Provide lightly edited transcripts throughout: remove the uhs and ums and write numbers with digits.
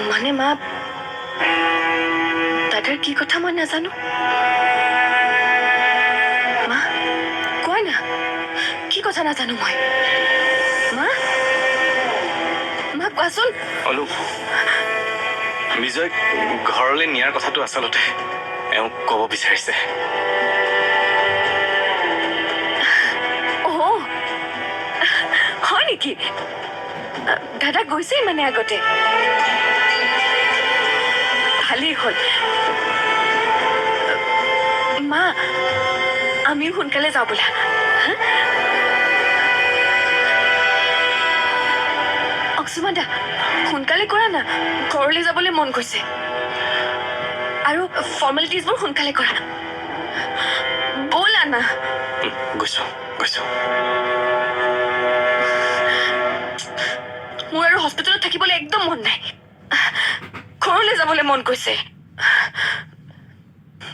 মানে মা দাদাৰ কি কথা মই নাজানো মা কোৱা না কি কথা নাজানো মই মা মা কোৱাচোন অলু বিজয় ঘৰলৈ নিয়াৰ কথাটো আচলতে এওঁ ক'ব বিচাৰিছে হয় নেকি দাদা গৈছেই মানে আগতে ভালেই হ'ল মা আমিও সোনকালে যাওঁ বোলা অংশুমান দা সোনকালে কৰা না ঘৰলৈ যাবলৈ মন গৈছে আৰু ফৰ্মেলিটিজবোৰ সোনকালে কৰা ব'লা না গৈছো গৈছো মোৰ আৰু হস্পিটেলত থাকিবলৈ একদম মন নাই ঘৰলৈ যাবলৈ মন গৈছে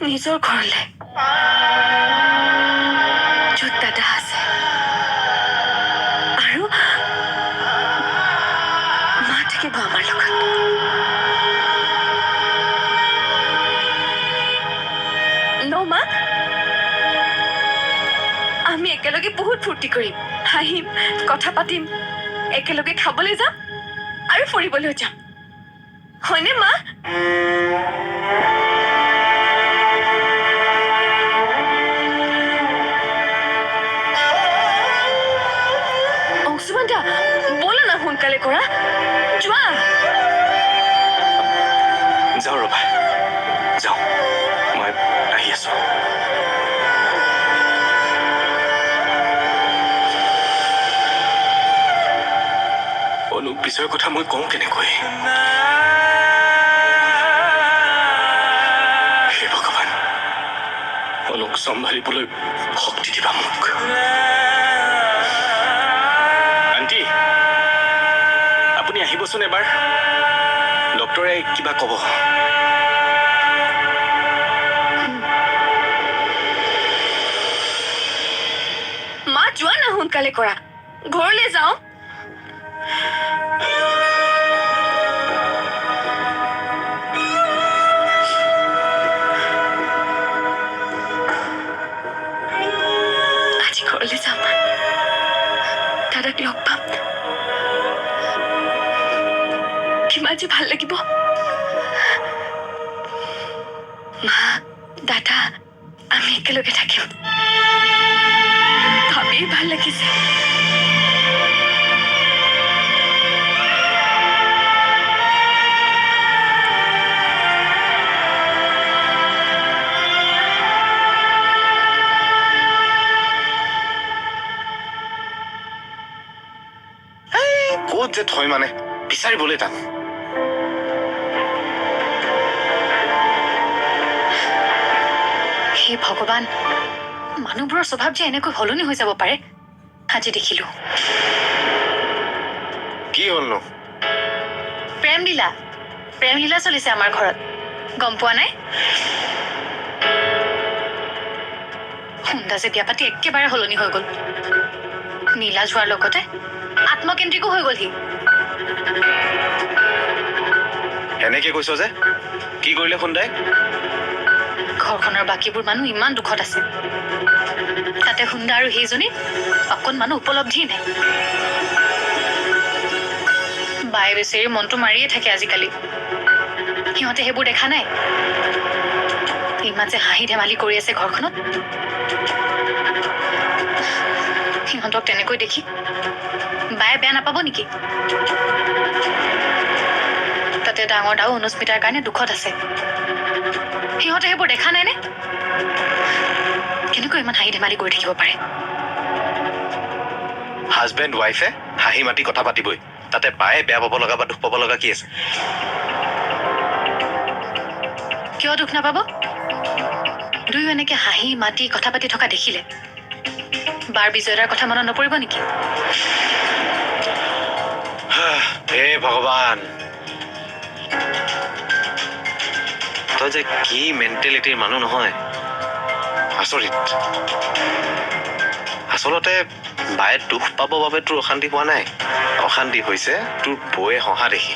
নিজৰ ঘৰলৈ য'ত দাদা আছে আৰু মা থাকিব আমাৰ লগত ন মা আমি একেলগে বহুত ফূৰ্তি কৰিম হাঁহিম কথা পাতিম একেলগে খাবলৈ যাম আৰু ফুৰিবলৈ যাম হয়নে মা অংশুমান দা ব'লা না সোনকালে কৰা যোৱা যাওঁ ৰবা যাওঁ মই আহি আছো অলুক পিছৰ কথা মই কওঁ কেনেকৈ হে ভগৱান অলুক চম্ভালিবলৈ শক্তি দিবা মোক আণ্টি আপুনি আহিবচোন এবাৰ ডক্টৰে কিবা ক'ব মা যোৱা না সোনকালে কৰা ঘৰলৈ যাওঁ আজি ঘৰলৈ যাম দাদাক লগ পাম কিমান যে ভাল লাগিব মা দাদা আমি একেলগে থাকিম ভাবিয়ে ভাল লাগিছে ক'ত যে থয় মানে বিচাৰিবলৈ টান হে ভগৱান মানুহবোৰৰ স্বভাৱ যে এনেকৈ সলনি হৈ যাব পাৰে আজি দেখিলো কি হ'লনো প্ৰেম লীলা চলিছে আমাৰ ঘৰত গম পোৱা নাই সুন্দা যে বিয়া পাতি একেবাৰে সলনি হৈ গ'ল নীলা যোৱাৰ লগতে আত্মকেন্দ্ৰিকো হৈ গ'ল সি এনেকে কৈছ যে কি কৰিলে সুন্দাই ঘৰখনৰ বাকীবোৰ মানুহ ইমান দুখত আছে তাতে সুন্দা আৰু সেইজনী অকণমানো উপলব্ধি নাই বাই বেচেৰি মনটো মাৰিয়ে থাকে আজিকালি সিহঁতে সেইবোৰ দেখা নাই ইমান যে হাঁহি ধেমালি কৰি আছে ঘৰখনত সিহঁতক তেনেকৈ দেখি বায়ে বেয়া নাপাব নেকি তাতে ডাঙৰ দাও অনুস্মিতাৰ কাৰণে দুখত আছে সিহঁতে সেইবোৰ দেখা নাই নে কেনেকৈ ইমান হাঁহি ধেমালি কৰি থাকিব পাৰে হাজবেণ্ড ৱাইফে হাঁহি মাতি কথা পাতিবই তাতে বায়ে বেয়া পাব লগা বা দুখ পাব লগা কি আছে কিয় দুখ নাপাব দুয়ো এনেকে হাঁহি মাতি কথা পাতি থকা দেখিলে বাৰ বিজয়দাৰ কথা মনত নপৰিব নেকি হে ভগৱান তই যে কি মেণ্টেলিটিৰ মানুহ নহয় আচৰিত আচলতে বায়ে দুখ পাব বাবে তোৰ অশান্তি হোৱা নাই অশান্তি হৈছে তোৰ বৌয়ে হহা দেখি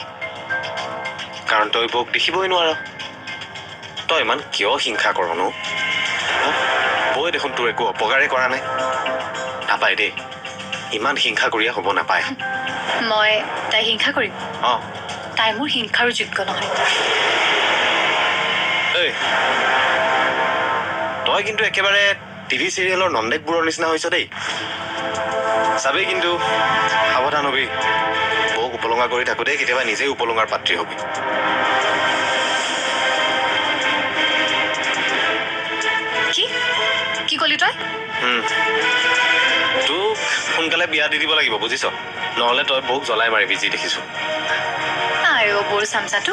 কাৰণ তই বৌক দেখিবই নোৱাৰ তই ইমান কিয় হিংসা কৰনো বৌয়ে দেখোন তোৰ একো অপকাৰেই কৰা নাই নাপায় দেই ইমান হিংসা কৰিয়ে হ'ব নাপায় মই তাই হিংসা কৰিম অঁ তাই মোৰ হিংসাৰো যোগ্য নহয় এই তই কিন্তু একেবাৰে টিভি চিৰিয়েলৰ নন্দেকবোৰৰ নিচিনা হৈছ দেই চাবি কিন্তু সাৱধান হবি বৌক উপলঙা কৰি থাকোঁতে কেতিয়াবা নিজেই উপলঙাৰ পাত্ৰী হবি কি কি ক'লি তই তোক সোনকালে বিয়া দি দিব লাগিব বুজিছ নহ'লে তই বৌক জ্বলাই মাৰিবি যি দেখিছো তাই বৰ চামচাটো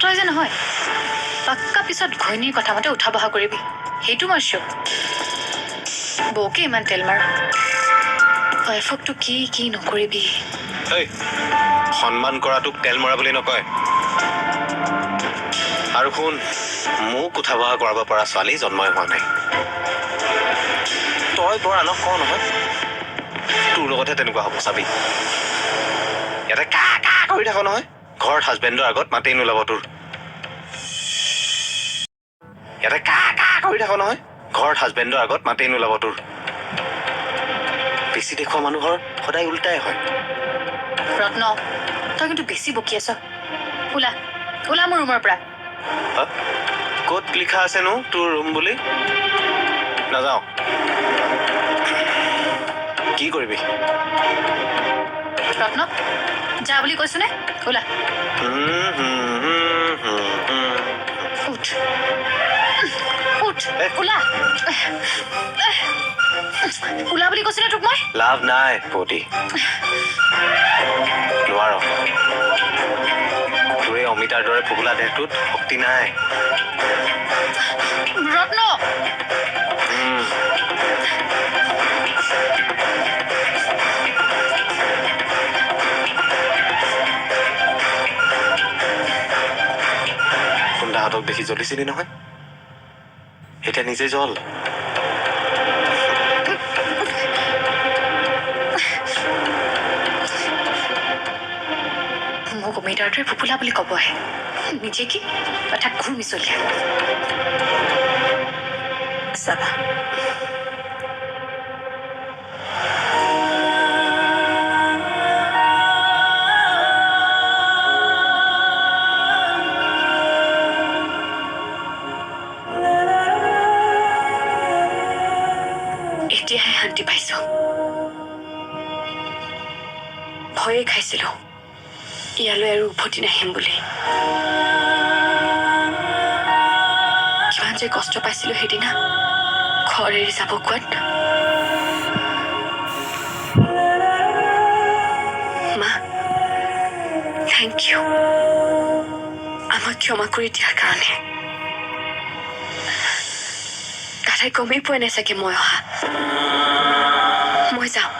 তই যে নহয় পাক্কা পিছত ঘৈণীৰ কথা মতে উঠা বহা কৰিবি সেইটো মই চিয়ৰ বৌকে ইমান তেল মাৰ ৱাইফকটো কি নকৰিবি এই সন্মান কৰাটোক তেল মৰা বুলি নকয় আৰু শুন মোক উঠা বহা কৰাব পৰা ছোৱালী জন্মই হোৱা নাই তই বৰ আনক কওঁ নহয় তোৰ লগতহে তেনেকুৱা হ'ব চাবি ইয়াতে কা কৰি থাক নহয় ঘৰত হাজবেণ্ডৰ আগত মাতেই নোলাব তোৰ ইয়াতে কা কৰি থাক নহয় ঘৰত হাজবেণ্ডৰ আগত মাতেই নোলাব তোৰ বেছি দেখুওৱা মানুহৰ সদায় উল্টাই হয় ৰত্ন তই কিন্তু বেছি বকি আছ ওলা মোৰ ৰুমৰ পৰা ক'ত লিখা আছেনো তোৰ ৰুম বুলি নাযাওঁ কি কৰিবি ৰত্ন যা বুলি কৈছো নে ওলা উঠ ওলা ওলা বুলি কৈছো নে তোক মই লাভ নাই পতি নোৱাৰ তোৰ এই অমিতাৰ দৰে ফুগুলা দেহটোত শক্তি নাই ৰত্ন খুন্দাহঁতক দেখি জ্বলিছিলি নহয় এতিয়া নিজে জ্বল মোক অমিতাৰ দৰে ফুপুলা বুলি ক'ব আহে নিজে কি কথা ঘূৰ মিচলীয়া চাবা এতিয়াহে শান্তি পাইছো ভয়ে খাইছিলো ইয়ালৈ আৰু উভতি নাহিম বুলি কিমান যে কষ্ট পাইছিলো সেইদিনা ঘৰ এৰি যাব কোৱাত মা থেংক ইউ আমাক ক্ষমা কৰি দিয়াৰ কাৰণে দাদাই গমেই পোৱা নাই চাগে মই অহা মই যাওঁ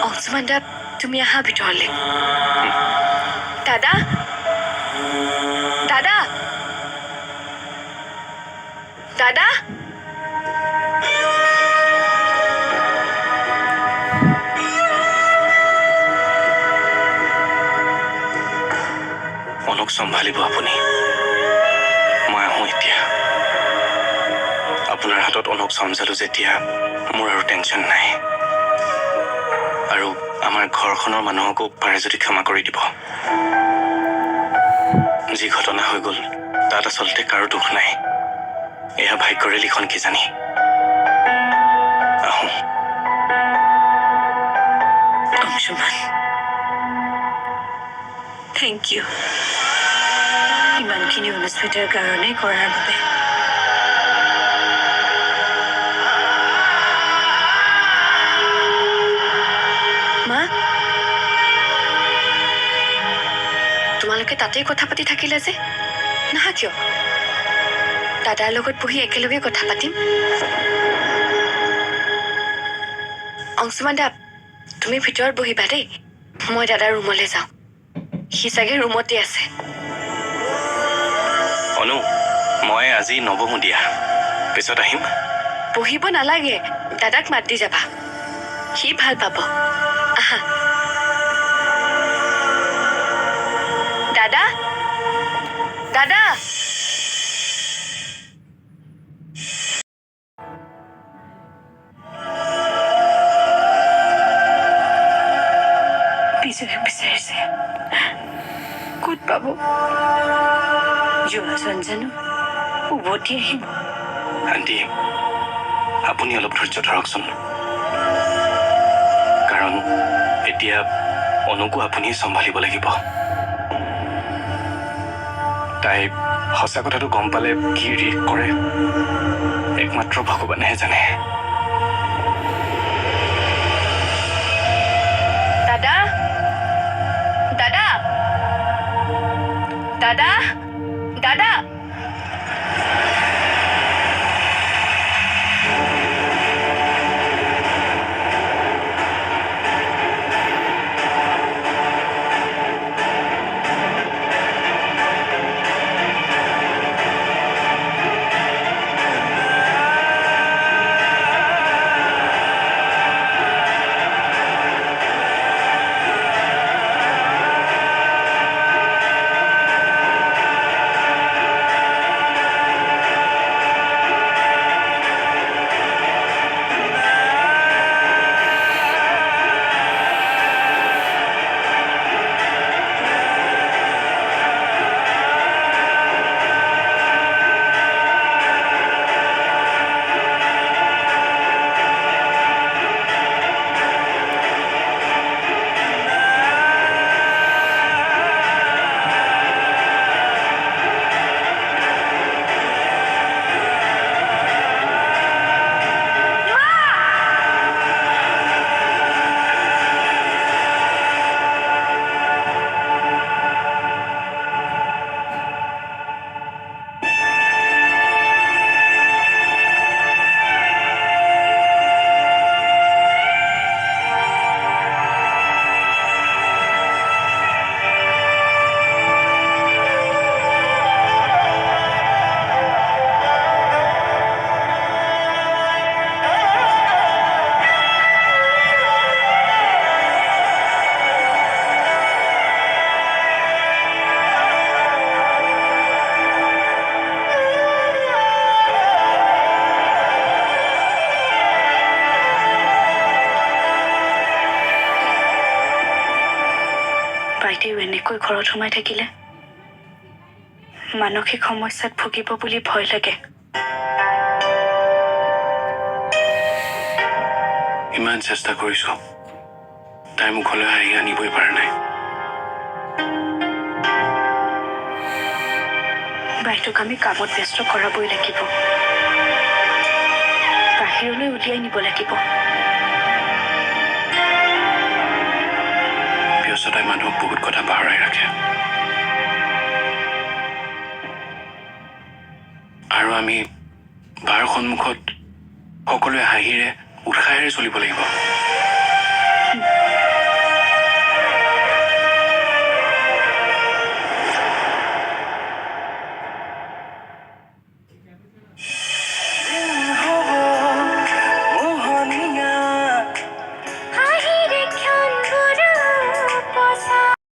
অংশুমান দা তুমি আহা ভিতৰলৈ দাদা দাদা দাদা অনুক চম্ভালিব আপুনি মই আহোঁ এতিয়া আপোনাৰ হাতত অনুক চম্ভালো যেতিয়া মোৰ আৰু টেনশ্যন নাই আৰু আমাৰ ঘৰখনৰ মানুহকো পাৰে যদি ক্ষমা কৰি দিব যি ঘটনা হৈ গ'ল তাত আচলতে কাৰো দুখ নাই এয়া ভাগ্যৰে লিখন কি জানি আহোঁ অংশুমান থেংক ইউ ইমানখিনি অনুস্মৃতিৰ কাৰণে কৰাৰ বাবে মা তোমালোকে তাতেই কথা পাতি থাকিলে যে নাহা কিয় দাদাৰ লগত বহি একেলগে কথা পাতিম অংশুমান দা তুমি ভিতৰত বহিবা দেই মই দাদাৰ ৰুমলৈ যাওঁ সি চাগে ৰুমতে আছে অনু মই আজি নবহো দিয়া পিছত আহিম বহিব নালাগে দাদাক মাত দি যাবা সি ভাল পাব আহা বিজয়ক বিচাৰিছে ক'ত পাব যোৱাজন জানো উভতি আহিব আণ্টি আপুনি অলপ ধৈৰ্য ধৰকচোন কাৰণ এতিয়া অনুকো আপুনি চম্ভালিব লাগিব তাই সঁচা কথাটো গম পালে কি ৰিয়েক্ট কৰে একমাত্ৰ ভগৱানেহে জানে দাদা দাদা দাদা দাদা বাইদেউ এনেকৈ ঘৰত সোমাই থাকিলে মানসিক সমস্যাত ভুগিব বুলি ভয় লাগে ইমান চেষ্টা কৰিছো তাই মুখলৈ হাঁহি আনিবই পৰা নাই বাইদেউক আমি কামত ব্যস্ত কৰাবই লাগিব বাহিৰলৈ উলিয়াই নিব লাগিব ব্যস্ততাই মানুহক বহুত কথা পাহৰাই ৰাখে আৰু আমি বাৰ সন্মুখত সকলোৱে হাঁহিৰে উৎসাহেৰে চলিব লাগিব